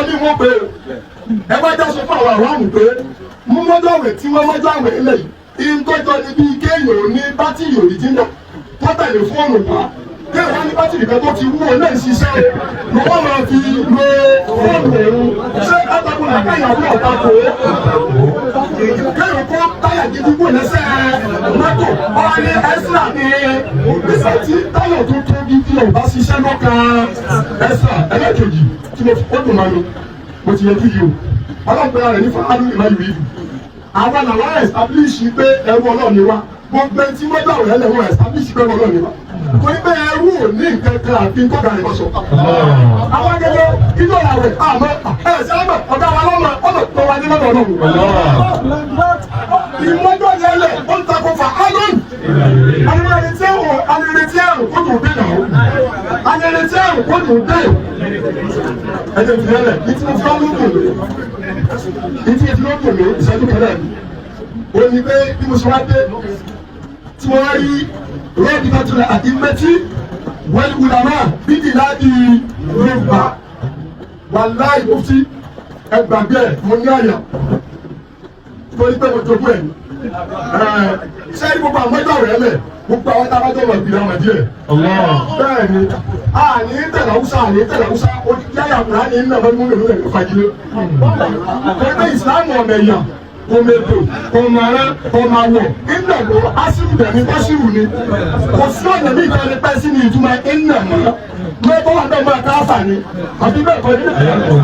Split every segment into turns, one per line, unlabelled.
ní wọ́n pé ẹ bá já sọ fún àwọn àwọn àmì pé mú mọ́jọ́ àwẹ̀ tí wọ́n mọ́jọ́ àwẹ̀ ilẹ̀ yìí ìtọ́jọ́ ni bíi kéèyàn ní bátìrì òrìjínà tó tẹ̀lé fóònù wá kéèyàn wá ní bátìrì kan tó ti wúwo náà ń ṣiṣẹ́ ló wọ́n máa fi lo fóònù òun ṣé àtàkùn àkàyà bí ọ̀tá kò kéèyàn kó táyà gidi kò lẹ́sẹ̀ mọ́tò wọ́n ní ẹ́sìrà ní nígbà tí táyà tó tó gidi ò bá ṣiṣẹ́ lọ́kàn ẹ́sìrà ẹlẹ́kejì tí mo fi ó dùn máa lo mo ti yẹ kí yìí o ọlọ́pàá rẹ̀ ní fáwọn ìmọ̀ ìwé ìlú àwọn làwọn establish pé ẹrú Ọlọ́run ni wá gbogbo ẹni tí wọ́n gbà wọ́n lẹ́wọ̀n establish pé Ọlọ́run ni wá torí pé ẹrú ò ní nǹkan kan àti nǹkan rẹ̀ lọ́sọ̀. àwọn akẹ́kọ̀ọ́ ìjọ ìyàwó àmọ́ ẹ̀ ṣe àmọ́ ọ̀gá wa lọ́mọ ọ̀nà tó wà ní lọ́dọ̀ Ọlọ́run. ìmọ̀jọ́ yẹlẹ̀ ó ń takò fà álọ́n. alẹ́rẹ̀tí àrùn kó tó dé náà alẹ́rẹ̀tí àrùn kó tó dé. ẹ̀jẹ̀ tìrẹ̀lẹ̀ ìtìlọ́dún mi ìṣẹ́jú kan náà ó ní pé bí mo ṣe wá dé tí wọ́n rí rọ́ọ̀dì kan tilẹ̀ àti mẹ́tí wọ́n wùdàmá bídì láti Yorùbá wàláì mufti ẹgbàgbé ẹ̀ mo ní àyà torí pé mo jogún ẹ̀ ṣé ní gbogbo àwọn ẹgbẹ́ rẹ̀ lẹ̀ gbogbo àwọn tábàjọ́ wọ̀ ìgbìlẹ̀ wọn díẹ̀ bẹ́ẹ̀ ni àní tẹ̀lé Haúsá àní tẹ̀lé Haúsá yáyà kúrò ní nàbẹ́ mú mi lórí fagilé torí pé ìsìlámù ọ̀nà ẹ̀yà kòmèdò kòmàrà kòmàwọ̀ ìnàló asírùdẹ̀ ní báṣírù ni kò sí ọ̀nà ní ìtọ́lẹ̀ pẹ́ sí ní ìtumọ̀ ìnàmọ́ lọ́kọ́ wà bẹ́ẹ̀ máa káfà ni àbí bẹ́ẹ̀ kọ́ ní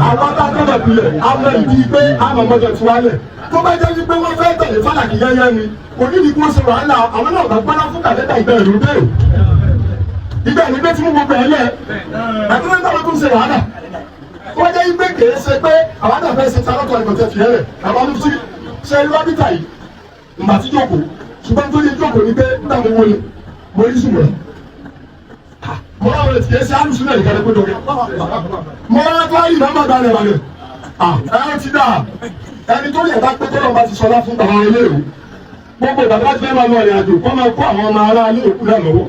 àwọn akákọ̀ọ́ ìpìlẹ̀ àwọn ìdí pé àwọn ọmọdé ti wálẹ̀ tó bá jẹ́ wípé wọ́n fẹ́ tẹ̀lé fàlàkì yẹ́yẹ́ ni onídìí kó ṣe wàhálà àwọn náà bá gbọ́dọ̀ fún kàlẹ́dà ìbẹ̀rù bẹ́ẹ̀ ìgbà ní bẹ́ẹ̀ tí mo gbogbo ẹ̀ lẹ̀ àti nígbà tó ń ṣe wàhálà wọ́n jẹ́ wípé kèé ṣe pé àwọn àdàfẹ́ ṣe tarọ́tọ̀ ìbọ̀tẹ̀ fìyẹ́ rẹ̀ àwọn ọmọ ṣe irú ábítà yìí ìgbà tí jókòó ṣùgbọ́n tó yẹ jókòó ní pé nígbà mo wọlé mo rí sùn rẹ̀ mo rà wọlé tiẹ̀ ṣe àlùsùn náà ìkàlẹ̀ pé dọ̀kẹ́ mo rà tó ayé ìdámbà balẹ̀ balẹ̀ ẹ̀rọ ti dà ẹni tó yẹ bá pé tó lọ́ba ti sọlá fún àwọn ilé ìwé gbogbo bàbá tí wọ́n máa lọ ìrìn àjò kọ́ máa kó àwọn ọmọ ará ilé òkú náà lọ́wọ́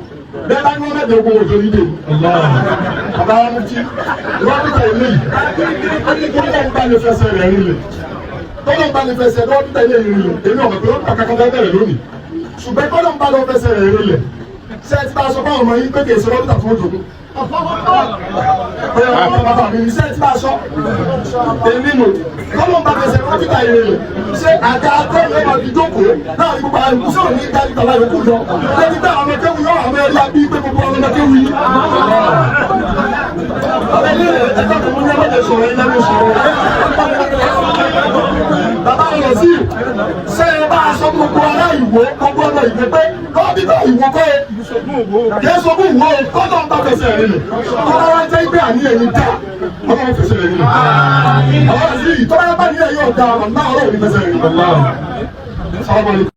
bẹ́ẹ̀ bá ní wọ́n mẹ́jọ ogun òjò nílé bàbá wa mú tí wọ́n bí tẹ̀ ilé yìí wọ́n bá lè fẹsẹ̀ rẹ̀ nílé tọ́lọ́ bá lè fẹsẹ̀ lọ́wọ́ títẹ̀ ilé ìrìn lẹ̀ èmi ọ̀mọ̀ pé ó kà kankan bẹ̀rẹ̀ lónìí ṣùgbọ́n tọ́lọ́ bá lọ fẹsẹ̀ rẹ̀ rìn lẹ̀ ṣé ẹ ti bá a sọ fún ọmọ yín pé kì í ṣe lọ́dún tàbí ojú bàbá mi ṣé ẹ ti bá a sọ èmi nù tọ́lọ́ bá fẹsẹ̀ lọ́wọ́ títẹ̀ ìrìn lẹ̀ ṣé àga akọ́ni ọmọ fi jókòó náà ní gbogbo àwọn ìkúsọ̀ ní ìdájí tàbí àyòkù lọ lẹ́ni pé àwọn ọmọkéwu yọ àwọn ẹ̀rí abí pé gbogbo àwọn ọmọkéwu yìí. ọ̀rẹ́ ní ẹ̀ka tó mú ní ẹgbẹ́ sọ̀rọ̀ ẹ̀ lẹ́nu sọ̀rọ̀ bàbá rẹ̀ sí ṣé ẹ bá aṣọ gbogbo ará ìwò gbogbo ọmọ ìwé pé lọ́bíbá ìwò kọ́ ẹ kìí sọ́kún ìwò kọ́tọ̀ ń bá fẹsẹ̀ rẹ̀ lẹ̀ kọ́tọ̀ wá jẹ́ ìgbé àní ẹ̀yìn dá ọmọ fẹsẹ̀ rẹ̀ lẹ̀ àwọn àti ìtọ́lá bá ní ẹ̀yìn ọ̀dà ọ̀nà ọ̀rọ̀ òní fẹsẹ̀ rẹ̀ lẹ̀.